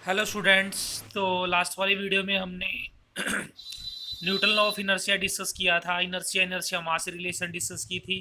Hello students. तो last वाली video में हमने Newton law of inertia discuss किया था। इनर्शिया इनर्शिया मास रिलेशन डिस्कस की थी।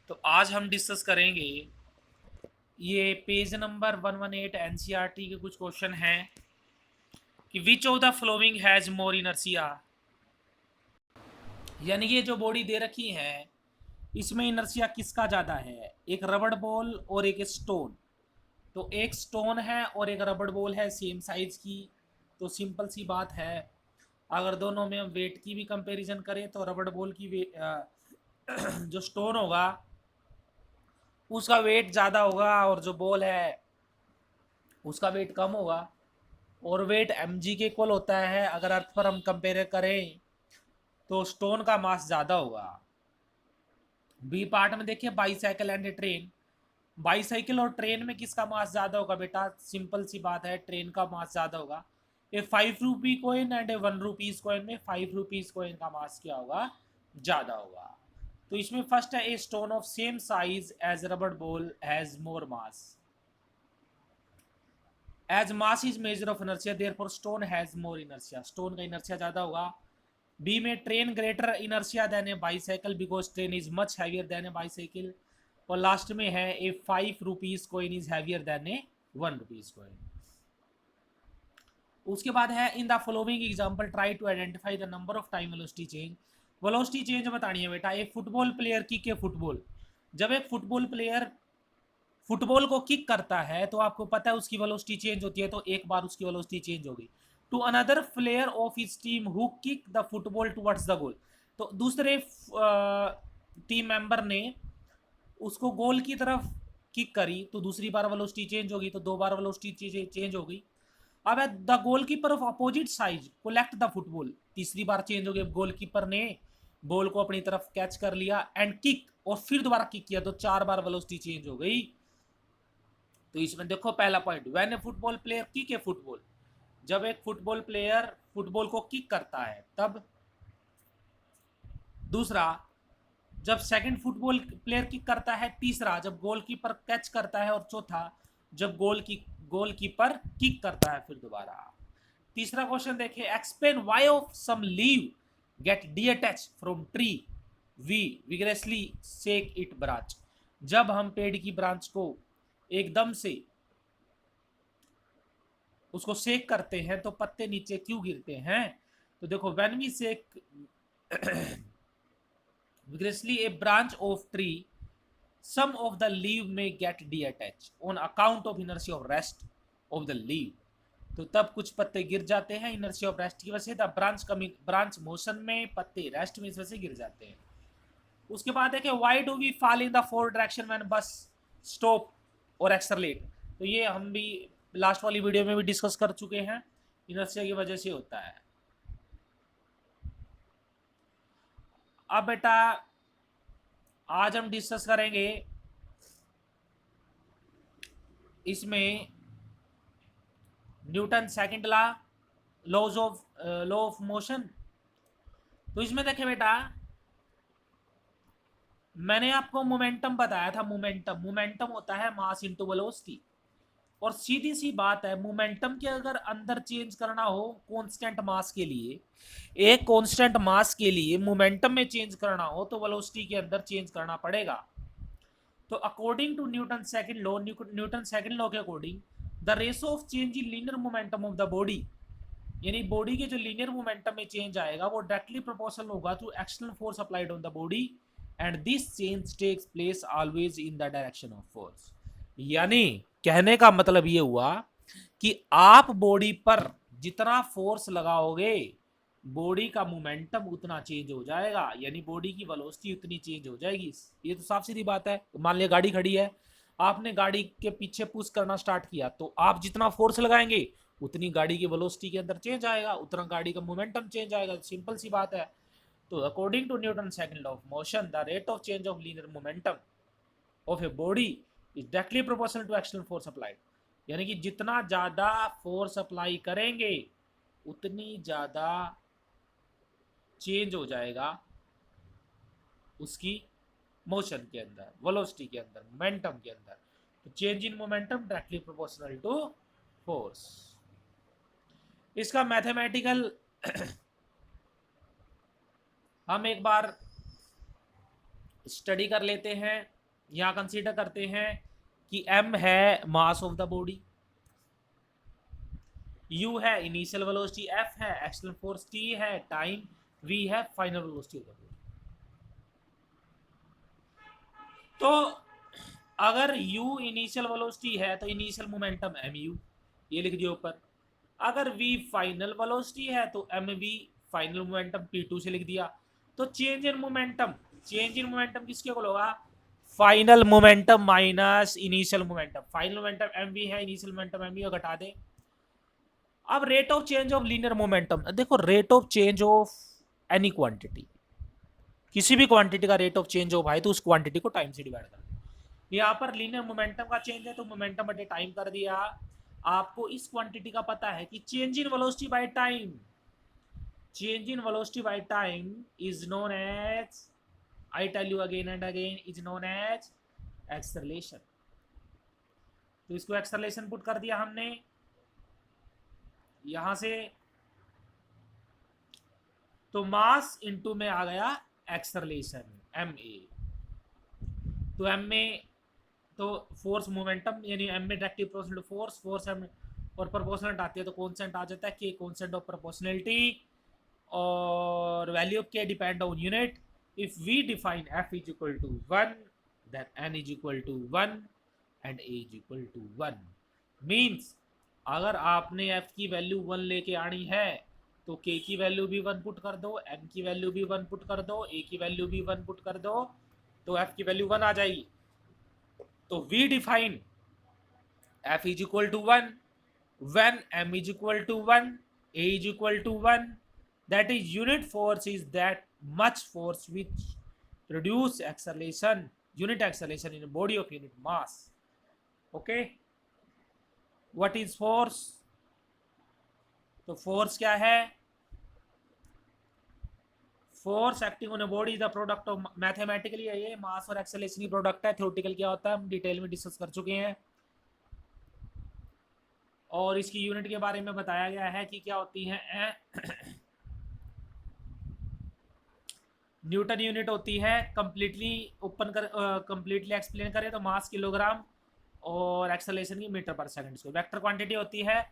तो आज हम डिस्कस करेंगे ये पेज नंबर 118 एनसीईआरटी के कुछ क्वेश्चन हैं कि which of the flowing has more inertia. यानी ये जो बॉडी दे रखी है इसमें इनर्शिया किसका ज़्यादा है, एक रबड़ बॉल और एक स्टोन। तो एक स्टोन है और एक रबड़ बॉल है सेम साइज की। तो सिंपल सी बात है, अगर दोनों में हम वेट की भी कंपैरिजन करें तो रबड़ बॉल की जो स्टोन होगा उसका वेट ज़्यादा होगा और जो बॉल है उसका वेट कम होगा। और वेट mg के इक्वल होता है। अगर अर्थ पर हम कंपेयर करें तो स्टोन का मास ज़्यादा होगा। बी पार्ट में देखिए बाईसाइकिल एंड ट्रेन। बाईसाइकिल और ट्रेन में किसका मास ज़्यादा होगा बेटा? सिंपल सी बात है, ट्रेन का मास ज़्यादा होगा। ए 5 rupee coin and A 1 rupees coin में 5 रुपीज़ कॉइन का मास क्या होगा? ज़्यादा होगा। तो इसमें फर्स्ट है a stone of same size as rubber ball has more mass as mass is measure of inertia therefore stone has more inertia. Stone का इनर्शिया ज़्यादा होगा। बी में train greater inertia than a bicycle because train is much heavier than a bicycle. और last में है a 5 rupees coin is heavier than a 1 rupees coin. उसके बाद है in the following example try to identify the number of time velocity change. Velocity change बतानी है बेटा। एक फुटबॉल प्लेयर किक है फुटबॉल। जब एक फुटबॉल प्लेयर फुटबॉल को किक करता है तो आपको पता है उसकी वेलोसिटी चेंज होती है। तो एक बार उसकी वेलोसिटी चेंज होगी to another player of his team who kick the football towards the goal. तो दूसरे टीम मेंबर ने उसको गोल की तरफ किक करी तो दूसरी बार वेलोसिटी चेंज होगी, तो दो बार वेलोसिटी चेंज हो गई। अब the goalkeeper of opposite side collect the football. तीसरी बार चेंज हो गया, गोलकीपर ने बॉल को अपनी तरफ कैच कर लिया एंड किक, और फिर दोबारा किक किया तो 4 बार वेलोसिटी चेंज हो गई। तो इसमें देखो पहला point, when A football player kick A football, जब एक फुटबॉल प्लेयर फुटबॉल को किक करता है तब। दूसरा, जब सेकंड फुटबॉल प्लेयर किक करता है। तीसरा, जब गोलकीपर कैच करता है। और चौथा, जब गोलकीपर किक करता है फिर दोबारा। तीसरा क्वेश्चन देखिए, explain why of some leave get detach from tree we vigorously shake it branch. जब हम पेड़ की ब्रांच को एकदम से उसको सेक करते हैं तो पत्ते नीचे क्यों गिरते हैं? तो देखो, when we shake vigorously a branch of tree, some of the leaf may get detached on account of inertia of rest of the leaf। तो तब कुछ पत्ते गिर जाते हैं इनर्शिया ऑफ रेस्ट की वजह से। द ब्रांच मोशन में, पत्ते रेस्ट में इस वजह से गिर जाते हैं। उसके बाद है कि why do we fall in the fore direction when bus stop और एक्सरलेट। तो ये हम भी लास्ट वाली वीडियो में भी डिस्कस कर चुके हैं, इनर्शिया की वजह से होता है। अब बेटा आज हम डिस्कस करेंगे इसमें Newton second law of motion. तो इसमें देखे बेटा, मैंने आपको मोमेंटम बताया था। मोमेंटम होता है मास इनटू वेलोसिटी। और सीधी सी बात है, मोमेंटम के अगर अंदर चेंज करना हो कांस्टेंट मास के लिए, एक कांस्टेंट मास के लिए मोमेंटम में चेंज करना हो तो वेलोसिटी के अंदर चेंज करना पड़ेगा। तो according to Newton second law के according the ratio of change in linear momentum of the body, यानी बॉडी के जो लीनियर मोमेंटम में चेंज आएगा वो डायरेक्टली प्रोपोर्शनल होगा to external force applied on the body and this change takes place always in the direction of force. यानी कहने का मतलब ये हुआ कि आप बॉडी पर जितना फोर्स लगाओगे बॉडी का मोमेंटम उतना चेंज हो जाएगा, यानी बॉडी की वेलोसिटी उतनी चेंज हो जाएगी। ये तो साफ सीधी बात है। मान लिया गाड़ी खड़ी है, आपने गाड़ी के पीछे पुश करना स्टार्ट किया तो आप जितना फोर्स लगाएंगे उतनी गाड़ी की वेलोसिटी के अंदर चेंज आएगा, उतना गाड़ी का मोमेंटम चेंज आएगा। सिंपल सी बात है। तो according to Newton second law of motion the rate of change of linear momentum of a body is directly proportional to external force applied. यानी कि जितना ज़्यादा फोर्स अप्लाई करेंगे उतनी ज़्यादा चेंज हो जाएगा उसकी मोशन के अंदर, वेलोसिटी के अंदर, मोमेंटम के अंदर। तो change in momentum directly proportional to force. इसका मैथमेटिकल हम एक बार स्टडी कर लेते हैं, या कंसीडर करते हैं कि m है mass of the body, u है इनिशियल वेलोसिटी, f है एक्सटर्नल फोर्स, t है टाइम, v है final velocity of the body. तो अगर u इनिशियल वेलोसिटी है तो इनिशियल मोमेंटम mu, ये लिख दिया ऊपर। अगर v फाइनल वेलोसिटी है तो mv फाइनल मोमेंटम p2 से लिख दिया। तो change in momentum, change in momentum किसके को होगा, final momentum minus initial momentum. Final momentum mv है, इनिशियल मोमेंटम mv घटा दे। अब rate of change of linear momentum, देखो rate of change of any quantity, किसी भी क्वांटिटी का रेट ऑफ चेंज हो भाई तो उस क्वांटिटी को टाइम से डिवाइड कर दो। यहाँ पर लीनियर मोमेंटम का चेंज है तो मोमेंटम बटे टाइम कर दिया। आपको इस क्वांटिटी का पता है कि change in velocity by time, change in velocity by time is known as, I tell you again and again, is known as acceleration. तो इसको एक्सेलरेशन पुट कर दिया हमने यहां से, तो मास इनटू में आ गया एक्सेलरेशन ma। तो m में तो फोर्स मोमेंटम यानी m में directly proportional to force, force m और प्रोपोर्शनल आती है तो कांस्टेंट आ जाता है k, कांस्टेंट ऑफ प्रोपोर्शनलिटी, और value of k depend on unit. If we define f is equal to 1 then n is equal to 1 and a is equal to 1। Means अगर आपने f की वैल्यू 1 लेके आनी है तो k की value भी 1 पुट कर दो, m की वैल्यू भी 1 पुट कर दो, a की वैल्यू भी 1 पुट कर दो, तो f की वैल्यू 1 आ जाएगी। तो we define f is equal to 1 when m is equal to 1, a is equal to 1, that is unit force is that much force which produce acceleration, unit acceleration in a body of unit mass. Okay, what is force? तो force क्या है, force acting on a body is the product of, mathematically है ये, मास और acceleration की product है। Theoretical क्या होता है हम डिटेल में डिस्कस कर चुके हैं, और इसकी यूनिट के बारे में बताया गया है कि क्या होती है। न्यूटन यूनिट होती है, कंप्लीटली ओपन कर, कंप्लीटली एक्सप्लेन करें तो मास किलोग्राम, और एक्सेलरेशन की मीटर पर सेकंड स्क्वायर। वेक्टर क्वांटिटी होती है,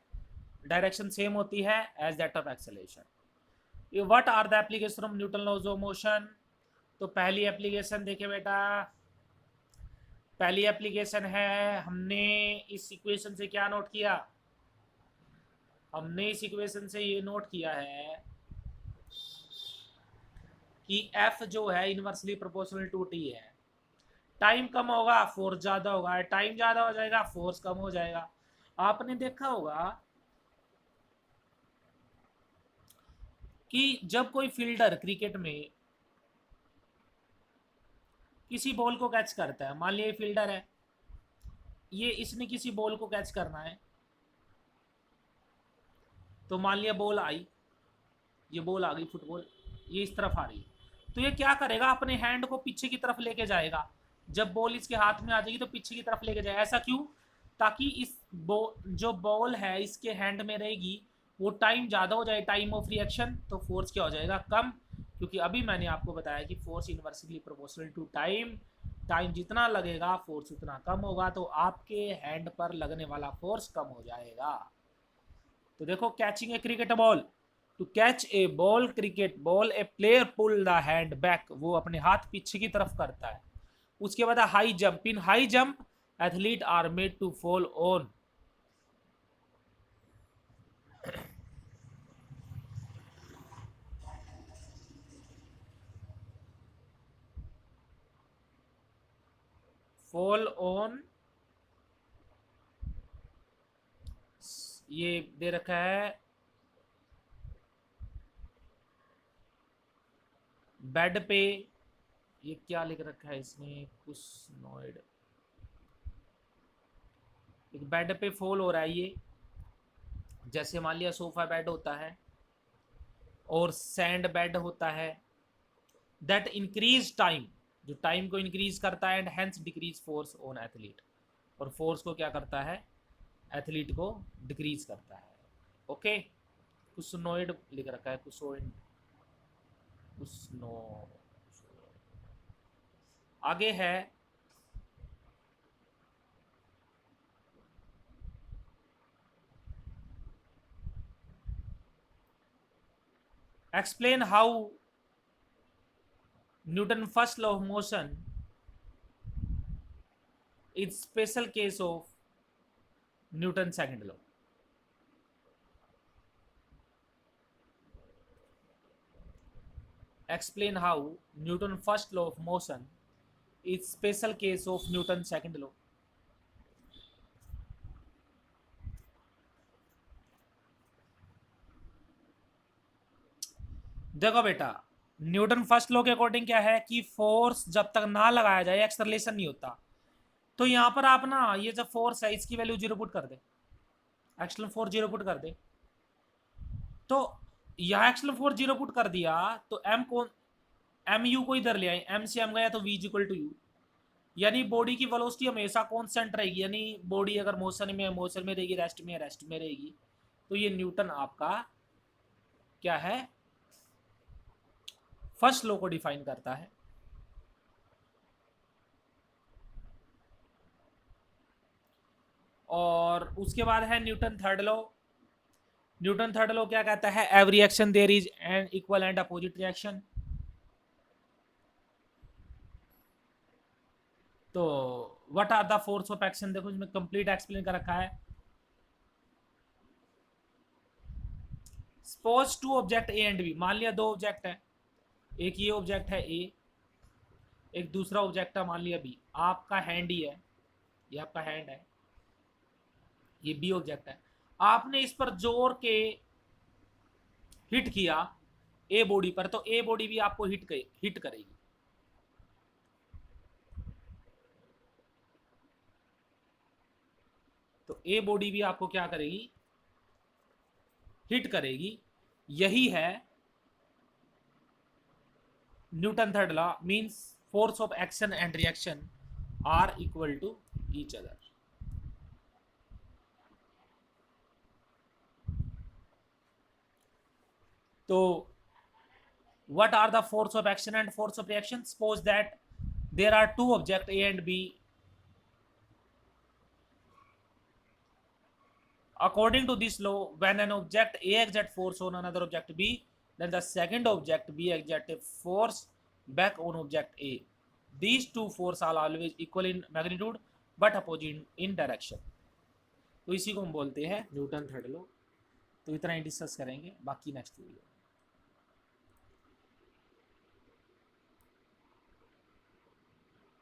डायरेक्शन सेम होती है as that of acceleration. What are the application of Newton laws of motion? तो पहली एप्लीकेशन देखे बेटा, पहली एप्लीकेशन है, हमने इस इक्वेशन से क्या नोट किया, हमने इस इक्वेशन से ये नोट किया है कि F जो है इनवर्सली प्रोपोर्शनल टू T है। टाइम कम होगा फोर्स ज्यादा होगा, टाइम ज्यादा हो जाएगा फोर्स कम हो जाएगा। आपने देखा होगा कि जब कोई फील्डर क्रिकेट में किसी बॉल को कैच करता है, मान लिया फील्डर है, ये इसने किसी बॉल को कैच करना है, तो मान लिया बॉल आई, ये बॉल आ गई फुटबॉल, ये इस तरफ आ रही है, तो ये क्या करेगा, अपने हैंड को पीछे की तरफ लेके जाएगा। जब बॉल इसके हाथ में आ जाएगी तो पीछे की तरफ लेके जाएगा। ऐसा क्यों? ताकि इस जो बॉल है इसके हैंड में रहेगी वो टाइम ज़्यादा हो जाए, टाइम ऑफ रिएक्शन, तो फोर्स क्या हो जाएगा, कम। क्योंकि अभी मैंने आपको बताया कि force inversely proportional to time, time जितना लगेगा फोर्स उतना कम होगा, तो आपके हैंड पर लगने वाला फोर्स कम हो जाएगा। तो देखो, catching a cricket ball, to catch a ball, cricket ball, a player pull the hand back, वो अपने हाथ पीछे की तरफ करता है। उसके बाद high jump, in high jump athlete are made to fall on, fall on, ये दे रखा है बेड पे, ये क्या लिख रखा है इसमें, कुछ नोइड, एक बेड पे फॉल हो रहा है ये, जैसे मान लिया सोफा बेड होता है और सैंड बेड होता है, दैट इंक्रीज टाइम, जो टाइम को इंक्रीज करता है, and hence decrease force on athlete, और फोर्स को क्या करता है, एथलीट को डिक्रीज करता है। ओके, कुसनोइड लिख रखा है, कुसोइड, कुसनो। आगे है explain how Newton first law of motion is special case of Newton second law. Explain how Newton first law of motion is special case of Newton second law. देखो बेटा, न्यूटन फर्स्ट लॉ के according क्या है कि force जब तक ना लगाया जाए एक्सेलरेशन नहीं होता। तो यहां पर आप ना ये जब फोर्स है इसकी वैल्यू 0 पुट कर दे, एक्चुअल फोर्स 0 पुट कर दे। तो यहां एक्चुअल फोर्स 0 पुट कर दिया तो एम को एम यू को इधर ले आए, एम से एम गया तो वी इक्वल टू यू, यानी बॉडी की वेलोसिटी हमेशा कांस्टेंट रहेगी। यानी बॉडी अगर मोशन में रहेगी, रेस्ट में रहेगी। तो ये न्यूटन आपका क्या है, फर्स्ट लॉ को डिफाइन करता है। और उसके बाद है Newton third law. Newton third law क्या कहता है, every action there is an equal and opposite reaction. तो what are the force of action, देखो इसमें कंप्लीट एक्सप्लेन कर रखा है। Suppose two object A and B, मान लिया दो ऑब्जेक्ट है, एक ये ऑब्जेक्ट है ए, एक दूसरा ऑब्जेक्ट है मान लिया बी। आपका हैंड ही है, ये आपका हैंड है, ये बी ऑब्जेक्ट है। आपने इस पर जोर के हिट किया ए बॉडी पर, तो ए बॉडी भी आपको हिट करेगी। तो ए बॉडी भी आपको क्या करेगी, हिट करेगी। यही है Newton third law, means force of action and reaction are equal to each other. तो what are the force of action and force of reaction? Suppose that there are two objects A and B. According to this law, when an object A exerts force on another object B, then the second object B exerts a force back on object A. These two forces are always equal in magnitude but opposite in direction. तो इसी को हम बोलते हैं Newton third law. तो इतना ही discuss करेंगे, बाकी नेक्स्ट वीडियो।